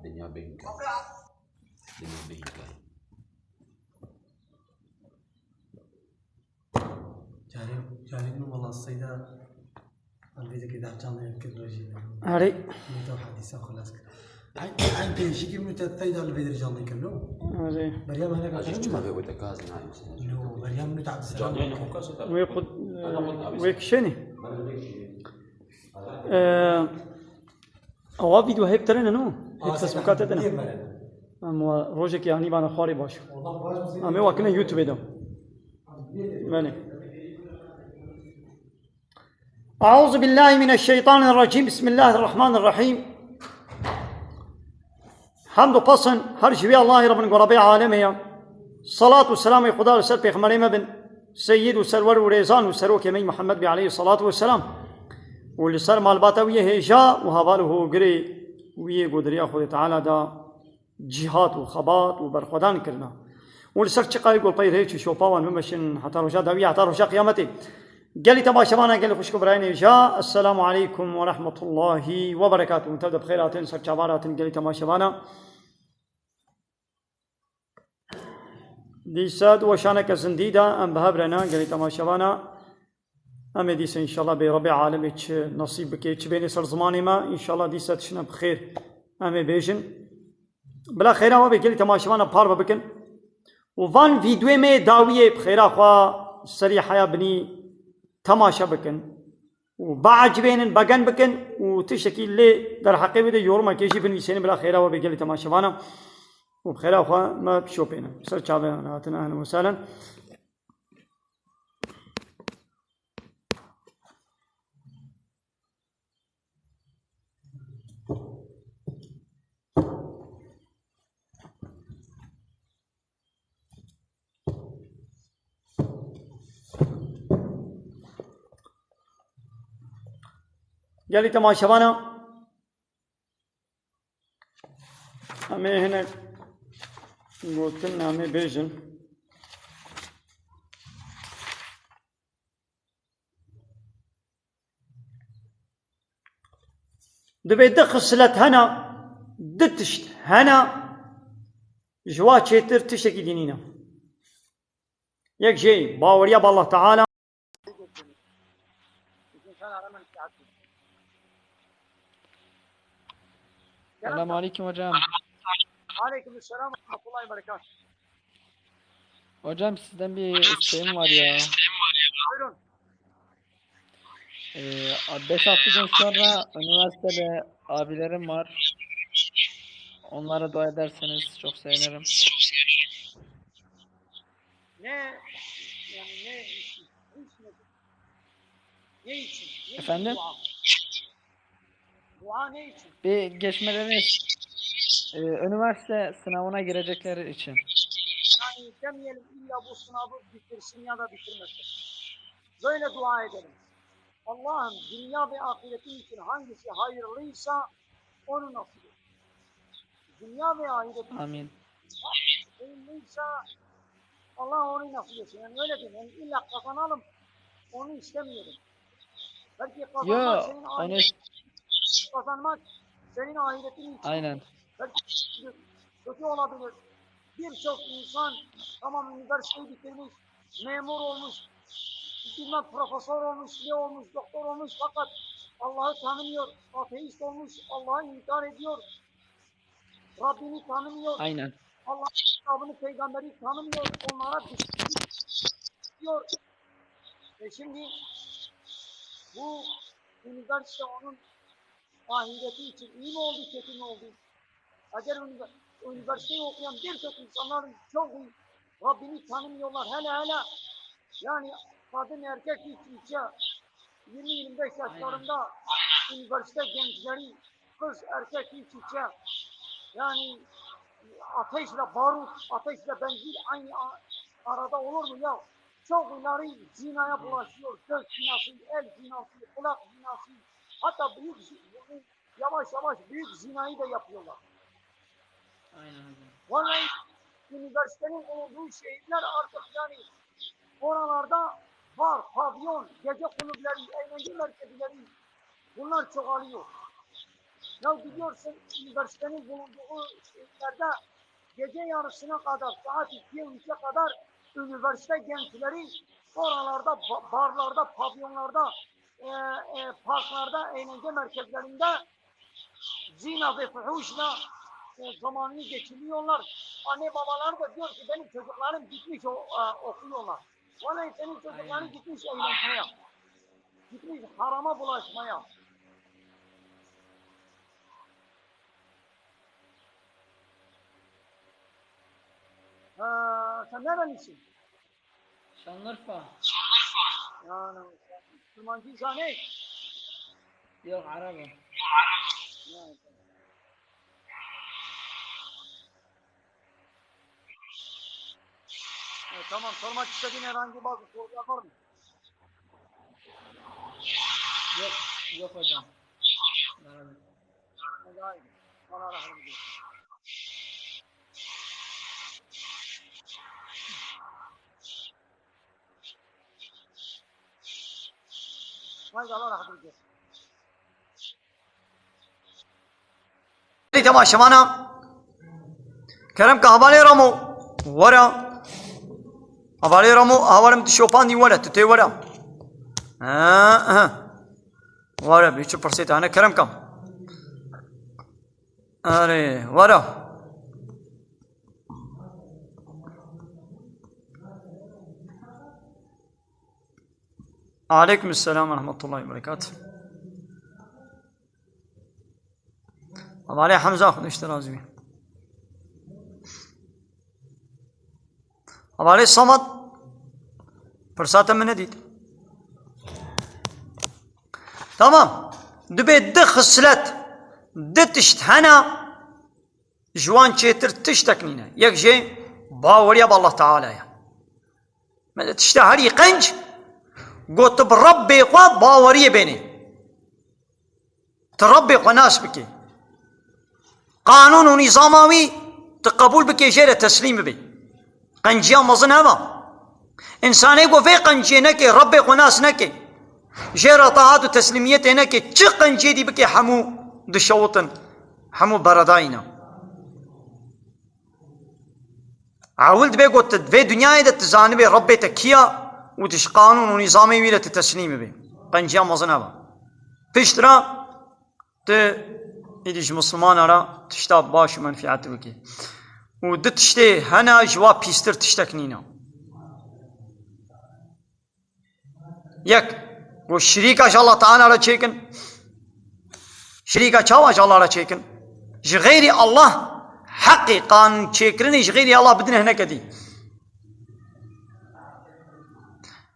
Dünya Benka. Dünya Benka. جانب والله الصيدة الفيديو كده عشان يمكن رجيم. هاري. ميتو حديثة خلاص. عن شكل متى الفيديو جانب يكملوا. هاري. مريم هنا أجيت ما بيقول تكازن هاي. نو مريم نتعب السلام. ويقود ويكشني. أو فيديو هيب ترى نو. هيب فيسبوكات تنا. أما روجك يعني بانا خاري باش. أما وكنا يوتيوب ده. ماني. أعوذ بالله من الشيطان الرجيم. بسم الله الرحمن الرحيم. حمد وقصن هرجبي الله رب العالمين عالميا. صلاة والسلام خدا رسول پیغمبر مبن سيد وسرور وريزان وسروك يمين محمد عليه الصلاة والسلام. والسر مالباتا ويه هجا وهواله غري ويه قدريا خود تعالى دا جهاد وخبات وبرخدان كرنا. والسر چقای گل پای رهی شوپاوان ممشن حتی روزا دوی حتی روزا قیامتی. قال لي تباشرنا قال لي خوشكم برايني جاء السلام عليكم ورحمة الله وبركاته. تبدأ بخيرات سر شعبارات قال لي تباشرنا دي ساد وشانك زنديدا أم بهبرنا قال لي تباشرنا أم ديس إن شاء الله بربع عالم نصيبك بين سر زماني ما إن شاء الله دي ساد شنا بخير أم بيجن بلا خير هو بقال لي تباشرنا بحار بكن وفان فيديو مي داوية بخير أخوا سريحة بني تماشا بكن وبعجبين بغن بكن وتشكيل لي در حقي بده يورما كيشي بن سين بلا خيره وبيجي تماشا وانا وبخير اخوا ما بشوبينا سر تشابه اهلا اهلا وسهلا. قال لي تماشوانا أمي هنا قلت لنا أمي بيجن دبي دخلت هنا دتشت هنا جوات شيتر تشتكي دينينا يك جاي باوريا بالله تعالى. Selamun Aleyküm hocam. Aleykümselam ve rahmetullahi ve berekatuhu. Hocam sizden bir isteğim var ya. Buyurun. 5-6 gün sonra üniversitede abilerim var. Onlara dua ederseniz çok sevinirim. Ne yani ne için? Ne için? Efendim? Dua ne için? Bir geçmeleri üniversite sınavına girecekleri için. Yani demeyelim illa bu sınavı bitirsin ya da bitirmesin. Böyle dua edelim. Allah'ım dünya ve ahireti için hangisi hayırlıysa onu nasip et. Dünya ve ahireti Amin. hayırlıysa Allah onu nasip etsin. Yani öyle değil. Yani illa kazanalım. Onu istemiyorum. Belki kazanmak senin ahiretin. Kazanmak senin ahiretin için. Aynen. Belki kötü olabilir. Birçok insan tamam üniversiteyi bitirmiş, memur olmuş, bilmem profesör olmuş, ne olmuş, doktor olmuş fakat Allah'ı tanımıyor, ateist olmuş, Allah'ı inkar ediyor, Rabbini tanımıyor, Aynen. Allah'ın kitabını, peygamberi tanımıyor, onlara diyor. Şimdi bu üniversite onun ahireti için iyi mi oldu, kötü mü oldu? Eğer üniversiteyi okuyan birçok insanların çoğu Rabbini tanımıyorlar. Hele yani kadın erkek iç içe 20-25 yaşlarında üniversite gençleri kız erkek iç içe yani ateşle barut, ateşle benzin aynı arada olur mu ya? Çoğuları zinaya bulaşıyor. Göz zinası, el zinası, kulak zinası. Hatta büyük yavaş büyük zinayı da yapıyorlar. Aynen. Vallahi üniversitenin olduğu şehirler artık yani oralarda var, pavyon, gece kulüpleri, eğlence merkezleri bunlar çoğalıyor. Ya biliyorsun üniversitenin bulunduğu yerde gece yarısına kadar saat 2'ye 3'e kadar üniversite gençleri oralarda, barlarda, pavyonlarda, parklarda, eğlence merkezlerinde zina ve fuhuşla zamanını geçiriyorlar. Anne babalar da diyor ki benim çocuklarım gitmiş okuyorlar. Vallahi senin çocukların gitmiş eğlenmeye. Gitmiş harama bulaşmaya. Sen nerelisin? Şanlıurfa. Yani Müslümancıysan ne? Yok, Arap'ım. Yani. Tamam, sormak istediğin herhangi bazı sorular var mı? Yok, yok hocam. Arap'ım. Hadi bana rahmet eylesin. Haydi Allah rahmet eylesin. تماشا معنا كرم كهبالي رمو ورا هبالي رمو هوارم تشوفان دي ورا تتي ورا ورا بيشو برسيت انا كرم كم اري ورا عليكم السلام ورحمة الله وبركاته अब आ रहे हमजा खुद इश्तराज में अब आ रहे समद فرصة من نديد تمام دبي دخ السلات دتشت هنا جوان شيتر تشتكنينا يك جي باوريا بالله تعالى يا ما تشتهري قنج قلت بربي قوا باوريا بيني تربي قناس بكي قانون ونظاماوي تقبول بك جيرة تسليم بي قنجيا مظن هما إنسان يقول في قنجي نكي ربي قناس نكي جيرة طاعات وتسليمية نكي تش قنجي دي بكي حمو دشوطن حمو برداينا عاولت بي قلت في دنيا إذا تزانبي ربي تكيا وتش قانون ونظامي ويلة تسليم بي قنجيا مظن هما بيشترا إيديش مسلمان أرى تشتاب باش منفعت بكي ودتشتي هنا جواب بيستر تشتكنينا يك والشريكة الله تعالى على تشيكن شريكة شاواش الله على تشيكن جغيري الله حقي قانون تشيكرني جغيري الله بدنا هنا كدي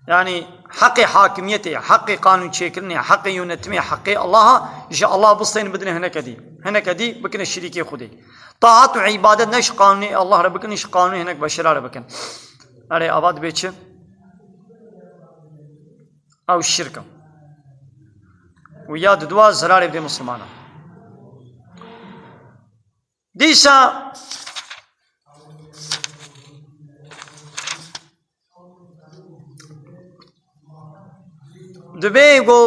يعني حقي حاكميتي حقي قانون تشيكرني حقي يونتمي حقي الله جاء الله بسطين بدنا هنا كدي بكن الشريكي خدي طاعات وعبادة نش قانوني الله ربك نش قانوني هناك بشرار بكن أري أباد بيتش أو الشركة ويا دوا زرار بدي مسلمانا ديسا دبيغو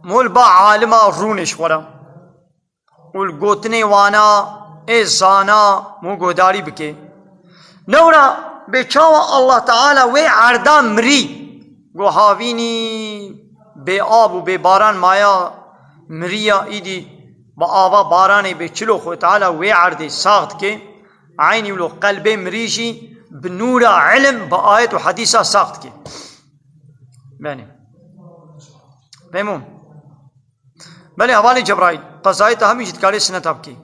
مول با عالما رونش ورا والقوتني وانا زانا مو قداري بكي نورا بچاوا الله تعالى وي عردا مري گو هاويني بي آب و بي باران مايا مريا ايدي با آبا باراني بي چلو خو تعالى وي عردي ساغت كي عيني ولو قلبي مريجي بنور علم بآيات وحديثة ساقط كي باني بيمون بلي حوالي جبرائيل قضائي تهمي جدكالي سنة تبكي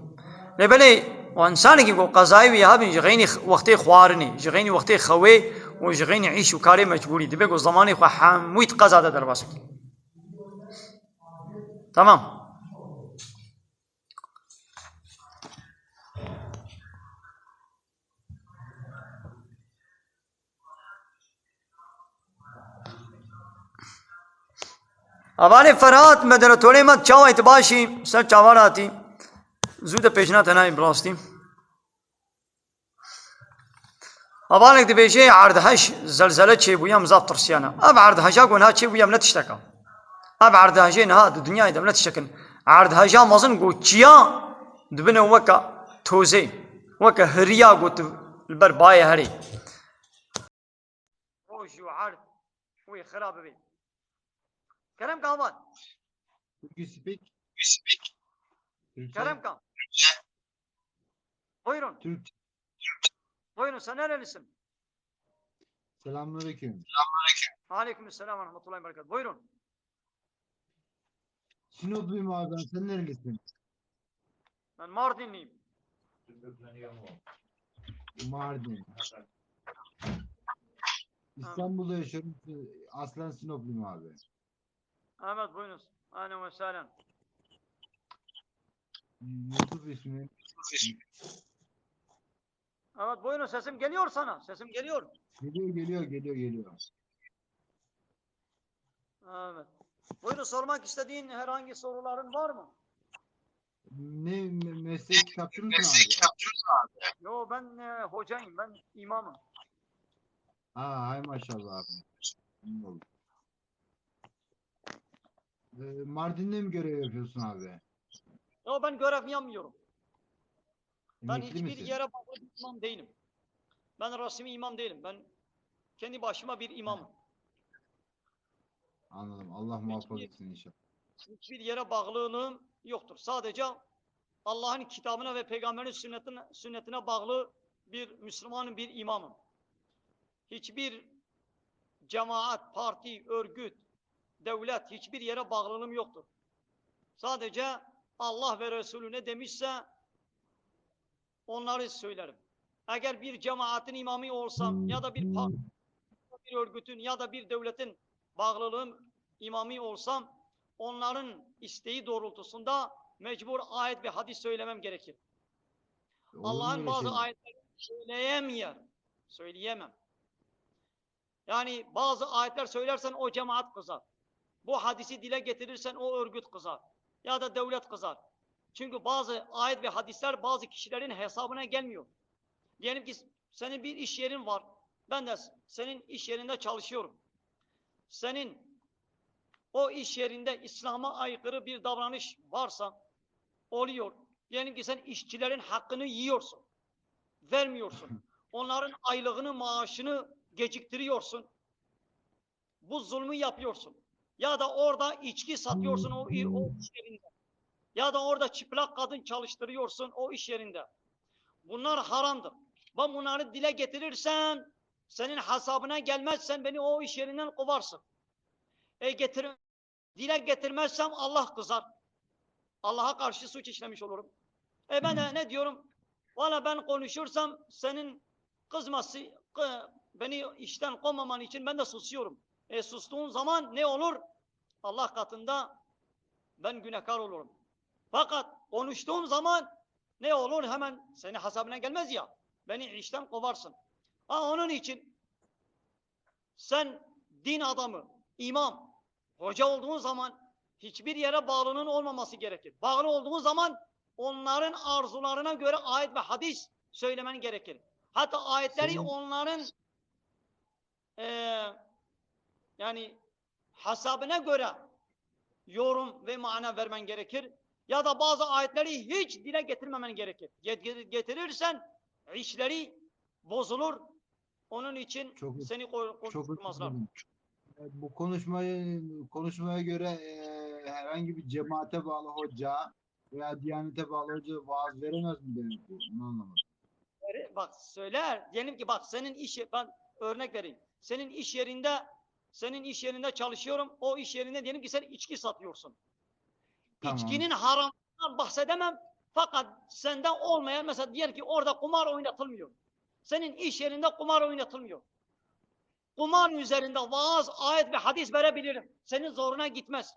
بلي وانسان كي قضائي ويهابي جغيني وقتي خوارني جغيني وقتي خوي وجغيني عيش وكاري مجبوري دبيقو زماني خو حمويت قضاء دا درباسك تمام अवाले फरात में दर थोड़े मत चाव इतबाशी सर चावार आती जूद पेशना तना इब्रास्ती अवाले दबेशे عرض هش زلزله چه بویم زاب ترسیانا اب عرض هشا گناه چه بویم نتشتکا اب عردهجين هاد الدنيا دم لا تشكن عردهجا مازن قو تشيا دبنا وكا توزي وكا هريا قوت البرباية هري روجو عرض وي خراب بي كلام كامان You speak Türkçe. كلام كام buyurun Türk. buyurun sen nerelisin? Selamünaleyküm. Aleykümselam ve rahmetullahi ve berekatuhu. Buyurun. Sinopluyum abi ben. Sen nerelisin? Ben Mardinliyim. Mardin. İstanbul'da yaşıyorum. Aslen Sinopluyum abi. Evet buyurunuz. Aynen ve sehlen. Yusuf ismi. Evet buyurun sesim geliyor sana. Sesim geliyor. Geliyor. Evet. Buyurun sormak istediğin herhangi soruların var mı? Ne meslek kitapçı mısın abi? Yo ben hocayım. Ben imamım. Hay maşallah abi. İyi oldu. Mardin'de mi görev yapıyorsun abi? Yo ben görev yapmıyorum. Ben Emekli hiçbir misin? yere bağlı bir imam değilim. Ben resmi imam değilim. Ben kendi başıma bir imamım. Anladım. Allah muhafaza etsin inşallah. Hiçbir yere bağlılığım yoktur. Sadece Allah'ın kitabına ve peygamberin sünnetine bağlı bir Müslümanın bir imamım. Hiçbir cemaat, parti, örgüt, devlet hiçbir yere bağlılığım yoktur. Sadece Allah ve Resulü ne demişse onları söylerim. Eğer bir cemaatin imamı olsam ya da bir parti, bir örgütün ya da bir devletin bağlılığım imamı olsam onların isteği doğrultusunda mecbur ayet ve hadis söylemem gerekir. Olur mu Allah'ın öyle bazı şey? ayetlerini söyleyemem. Yani bazı ayetler söylersen o cemaat kızar. Bu hadisi dile getirirsen o örgüt kızar. Ya da devlet kızar. Çünkü bazı ayet ve hadisler bazı kişilerin hesabına gelmiyor. Diyelim ki senin bir iş yerin var. Ben de senin iş yerinde çalışıyorum. Senin o iş yerinde İslam'a aykırı bir davranış varsa oluyor. Diyelim ki sen işçilerin hakkını yiyorsun. Vermiyorsun. Onların aylığını, maaşını geciktiriyorsun. Bu zulmü yapıyorsun. Ya da orada içki satıyorsun o iş yerinde. Ya da orada çıplak kadın çalıştırıyorsun o iş yerinde. Bunlar haramdır. Ben bunları dile getirirsem senin hesabına gelmezsen beni o iş yerinden kovarsın. Dile getirmezsem Allah kızar. Allah'a karşı suç işlemiş olurum. Ben de ne diyorum? Valla ben konuşursam senin kızması, beni işten kovmaman için ben de susuyorum. Sustuğun zaman ne olur? Allah katında ben günahkar olurum. Fakat konuştuğum zaman ne olur? Hemen senin hesabına gelmez ya. Beni işten kovarsın. Onun için sen din adamı, imam, hoca olduğun zaman hiçbir yere bağlılığın olmaması gerekir. Bağlı olduğun zaman onların arzularına göre ayet ve hadis söylemen gerekir. Hatta ayetleri onların yani hesabına göre yorum ve mana vermen gerekir. Ya da bazı ayetleri hiç dile getirmemen gerekir. Getirirsen işleri bozulur. Onun için seni konuşturmazlar. Bu konuşmaya göre herhangi bir cemaate bağlı hoca veya diyanete bağlı hoca vaaz veremez mi demek bu? Onu anlamadım. Bak söyler. Diyelim ki bak ben örnek vereyim. Senin iş yerinde çalışıyorum. O iş yerinde diyelim ki sen içki satıyorsun. Tamam. İçkinin haramından bahsedemem. Fakat sende olmayan mesela diyelim ki orada kumar oynatılmıyor. Senin iş yerinde kumar oynatılmıyor. Kumar üzerinde vaaz, ayet ve hadis verebilirim. Senin zoruna gitmez.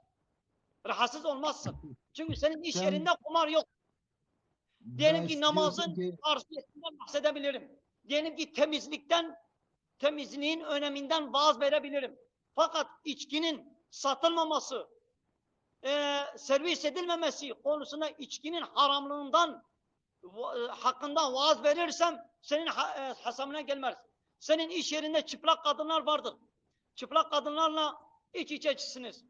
Rahatsız olmazsın. Çünkü senin iş yerinde kumar yok. Diyelim ki namazın farziyetinden bahsedebilirim. Diyelim ki temizliğin öneminden vaaz verebilirim. Fakat içkinin satılmaması, servis edilmemesi konusunda içkinin haramlığından hakkında vaaz verirsem senin hesabına gelmez. Senin iş yerinde çıplak kadınlar vardır. Çıplak kadınlarla iç içesiniz.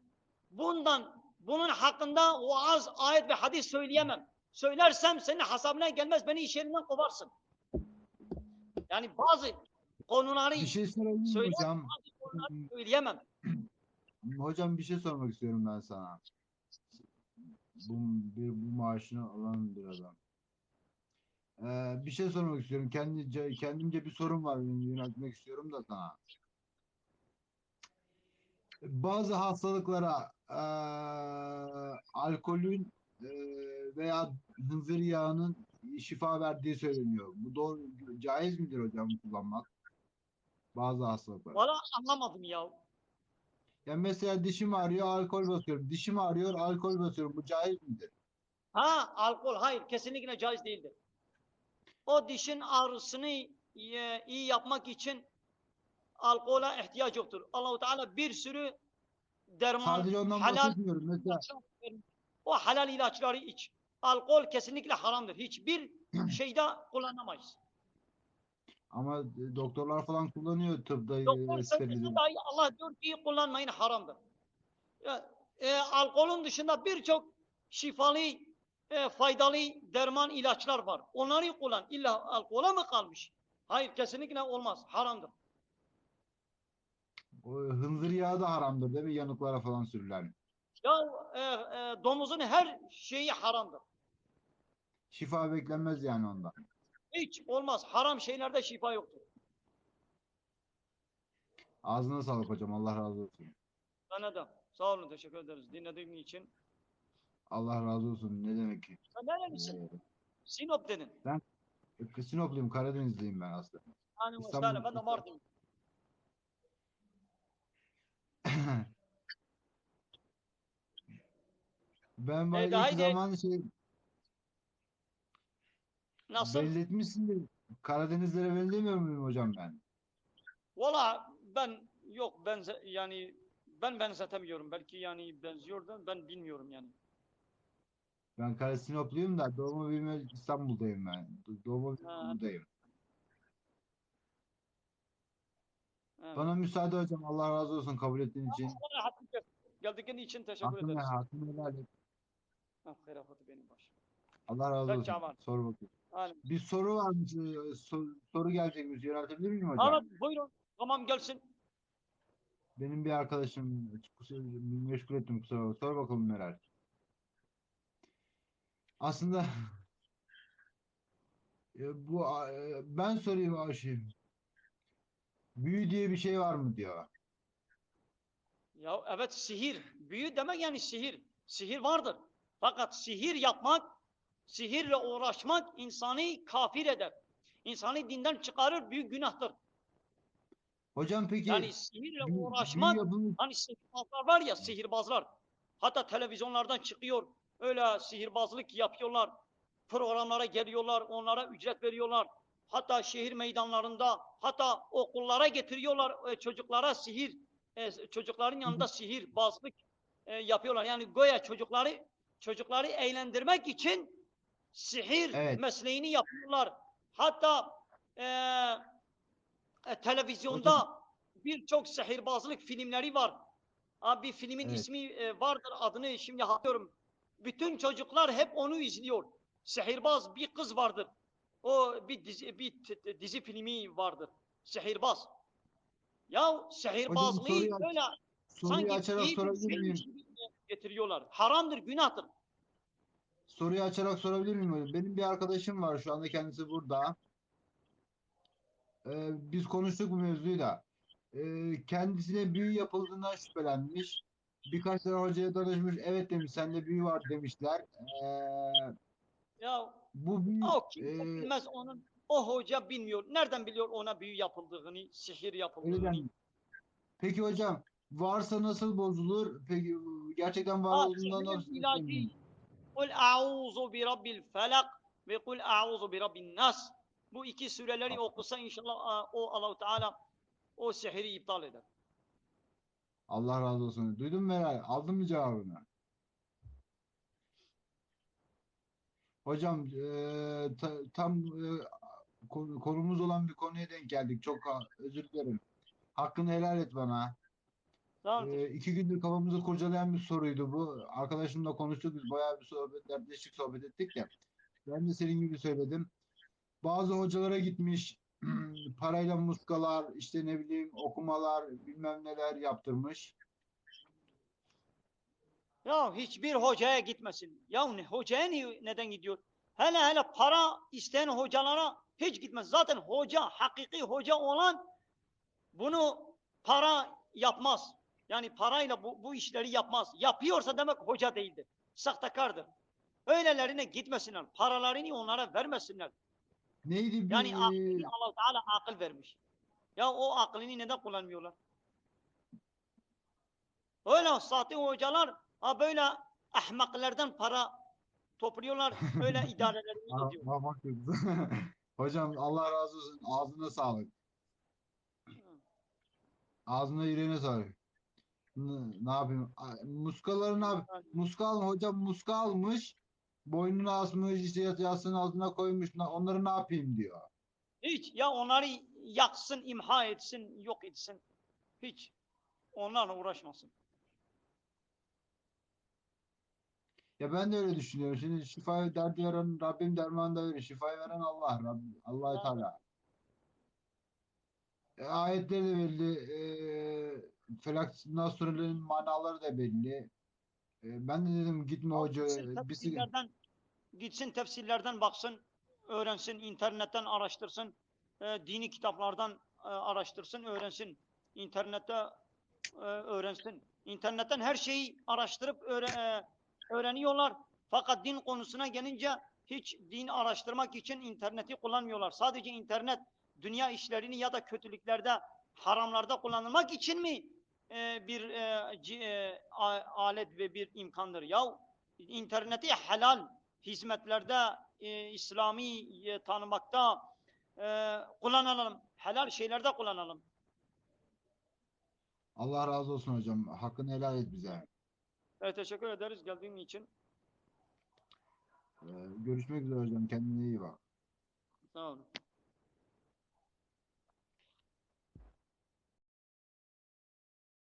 bunun hakkında vaaz, ayet ve hadis söyleyemem. Söylersem senin hesabına gelmez, beni iş yerinden kovarsın. Yani bazı konuları Bir şey sorabilir miyim söyler, hocam? bazı konuları söyleyemem. Hocam bir şey sormak istiyorum ben sana. Bu maaşını alan bir adam. Bir şey sormak istiyorum. Kendimce bir sorum var, benim yöneltmek istiyorum da sana. Bazı hastalıklara alkolün veya hınzır yağının şifa verdiği söyleniyor. Bu doğru, caiz midir hocam kullanmak? Bazı hastalıklara. Valla anlamadım ya. Yani mesela dişim ağrıyor, alkol basıyorum. Dişim ağrıyor, alkol basıyorum. Bu caiz midir? Ha, alkol hayır, kesinlikle caiz değildir. O dişin ağrısını iyi yapmak için alkola ihtiyaç yoktur. Allahu Teala bir sürü derman, Sadece ondan halal bahsetmiyorum. Mesela ilaçlar vermiş. O halal ilaçları iç. Alkol kesinlikle haramdır. Hiçbir şeyde kullanamayız. ama doktorlar falan kullanıyor tıpta Doktor söylese sterilize. dahi Allah diyor ki kullanmayın, haramdır. Ya, alkolün dışında birçok şifalı, faydalı derman ilaçlar var. Onları kullan. İlla alkola mı kalmış? Hayır, kesinlikle olmaz. Haramdır. O hınzır yağı da haramdır değil mi? Yanıklara falan sürülen. Ya domuzun her şeyi haramdır. Şifa beklenmez yani ondan. Hiç olmaz. Haram şeylerde şifa yoktur. Ağzına sağlık hocam. Allah razı olsun. Sana da. Sağ olun. Teşekkür ederiz. Dinlediğin için. Allah razı olsun. Ne demek ki? Sen nerelisin? Sinop dedin. Ben Sinopluyum. Karadenizliyim ben aslında. Yani İstanbul. ben de Mardin. Ben bana Haydi ilk haydi. zaman Nasıl? belli etmişsindir. Karadenizlere benzemiyor muyum hocam ben? Valla ben yok yani ben benzetemiyorum. Belki yani benziyor da ben bilmiyorum yani. Ben Sinopluyum da doğma büyüme İstanbul'dayım ben. Doğma büyüme Ha, buradayım. evet. Bana müsaade hocam. Allah razı olsun kabul ettiğin için. Allah rahatlık versin. Geldiğin için teşekkür ederiz. Hakkını helal et. Ah, Herafatı benim başım. Allah razı Peki olsun. aman. Sor bakayım. Yani. Bir soru varmış. Soru gelecekmiş. Yöneltebilir miyim hocam? Evet buyurun. Tamam gelsin. Benim bir arkadaşım meşgul ettim kusura bakma. Sor bakalım Meral. Aslında ben sorayım Aşim. Büyü diye bir şey var mı diyor. Ya evet, sihir. Büyü demek yani sihir. Sihir vardır. Fakat sihir yapmak, sihirle uğraşmak insanı kafir eder. İnsanı dinden çıkarır, büyük günahtır. Hocam Yani peki sihirle büyü uğraşmak, yapımı hani sihirbazlar var ya, sihirbazlar. Hatta televizyonlardan çıkıyor, öyle sihirbazlık yapıyorlar. Programlara geliyorlar, onlara ücret veriyorlar. Hatta şehir meydanlarında, hatta okullara getiriyorlar çocuklara sihir, çocukların yanında sihirbazlık yapıyorlar. Yani goya çocukları eğlendirmek için sihir evet mesleğini yapıyorlar. Hatta hocam televizyonda birçok sihirbazlık filmleri var. Abi bir filmin evet ismi vardır, adını şimdi hatırlıyorum. Bütün çocuklar hep onu izliyor. Sihirbaz bir kız vardır. O bir dizi filmi vardır. Sihirbaz. Ya hocam sihirbazlığı böyle soruyu sanki açarak iyi bir sorabilir şeymiş miyim? gibi getiriyorlar. Haramdır, günahtır. Soruyu açarak sorabilir miyim hocam? Benim bir arkadaşım var şu anda kendisi burada. Biz konuştuk bu mevzuyu da. Kendisine büyü yapıldığından şüphelenmiş. Birkaç tane hocaya danışmış. Evet demiş, sende büyü var demişler. Ya Bu büyü o kimse bilmez onun. O hoca bilmiyor. Nereden biliyor ona büyü yapıldığını, sihir yapıldığını? öyle. Peki hocam varsa nasıl bozulur? Peki gerçekten var Ha, olduğundan sihrin nasıl ilacı. emin? Kul a'uzu bi rabbil felak ve kul a'uzu bi rabbin nas. Bu iki sureleri okusa inşallah o Allahu Teala o sihri iptal eder. Allah razı olsun. Duydun mu Meral? Aldın mı cevabını? Hocam tam konumuz olan bir konuya denk geldik. Çok özür dilerim. Hakkını helal et bana. Sağ olun. 2 gündür kafamızı kurcalayan bir soruydu bu. Arkadaşımla konuştuk. Biz bayağı bir dertleştik, sohbet ettik de. Ben de senin gibi söyledim. Bazı hocalara gitmiş, parayla muskalar, işte ne bileyim okumalar, bilmem neler yaptırmış. Ya hiçbir hocaya gitmesin. Ya hocaya neden gidiyor? Hele para isteyen hocalara hiç gitmez. Zaten hoca, hakiki hoca olan bunu para yapmaz. Yani parayla bu işleri yapmaz. Yapıyorsa demek hoca değildir. Sahtekardır. Öylelerine gitmesinler. Paralarını onlara vermesinler. Neydi bir Yani Allah Teala akıl vermiş. Ya o aklını neden kullanmıyorlar? Öyle sahte hocalar böyle ahmaklardan para topluyorlar. Öyle idarelerini ediyor. bak hocam Allah razı olsun. Ağzına sağlık. Ağzına yüreğine sağlık. Ne yapayım? Muskaları ne yap? Hocam muska almış. Boynuna asmış, işte yastığın altına koymuş. Onları ne yapayım diyor. Hiç ya onları yaksın, imha etsin, yok etsin. Hiç onlarla uğraşmasın. Ya ben de öyle düşünüyorum. Şimdi şifayı derdi veren Rabbim, dermanı da verir. Şifayı veren Allah. Allah-u Teala. Ayetleri de belli. Felak Nas surelerinin manaları da belli. Ben de dedim gitme hoca. Gitsin tefsirlerden baksın, öğrensin, internetten araştırsın, dini kitaplardan araştırsın, öğrensin. İnternette öğrensin. İnternetten her şeyi araştırıp öğreniyorlar. Fakat din konusuna gelince hiç din araştırmak için interneti kullanmıyorlar. Sadece internet dünya işlerini ya da kötülüklerde, haramlarda kullanılmak için mi bir alet ve bir imkandır? Ya interneti helal hizmetlerde, İslami tanımakta kullanalım. Helal şeylerde kullanalım. Allah razı olsun hocam. Hakkını helal et bize. Evet, teşekkür ederiz geldiğin için. Görüşmek üzere hocam. Kendine iyi bak. Sağ olun.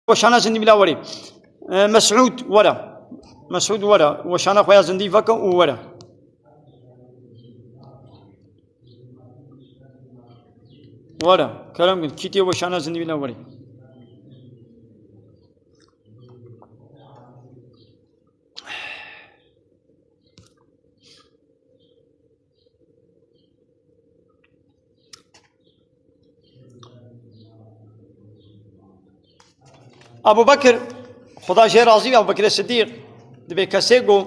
وشانا زندي بلا وري مسعود ورا مسعود ورا وشانا خويا زندي فكا ورا ورا كلام قلت كيتي وشانا زندي بلا وري ابو بکر خدا شي راضي ابو بکر الصديق دبي كاسيغو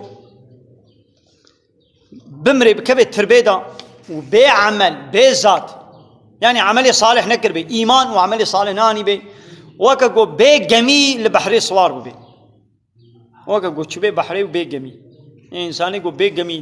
بمري بكبه تربيدا وبعمل بذات يعني عملي صالح نكر بي ايمان وعملي صالح ناني بي وكاكو بي جمي لبحري صوار بي وكاكو تشبي بحري وبي جمي انساني جو بي جمي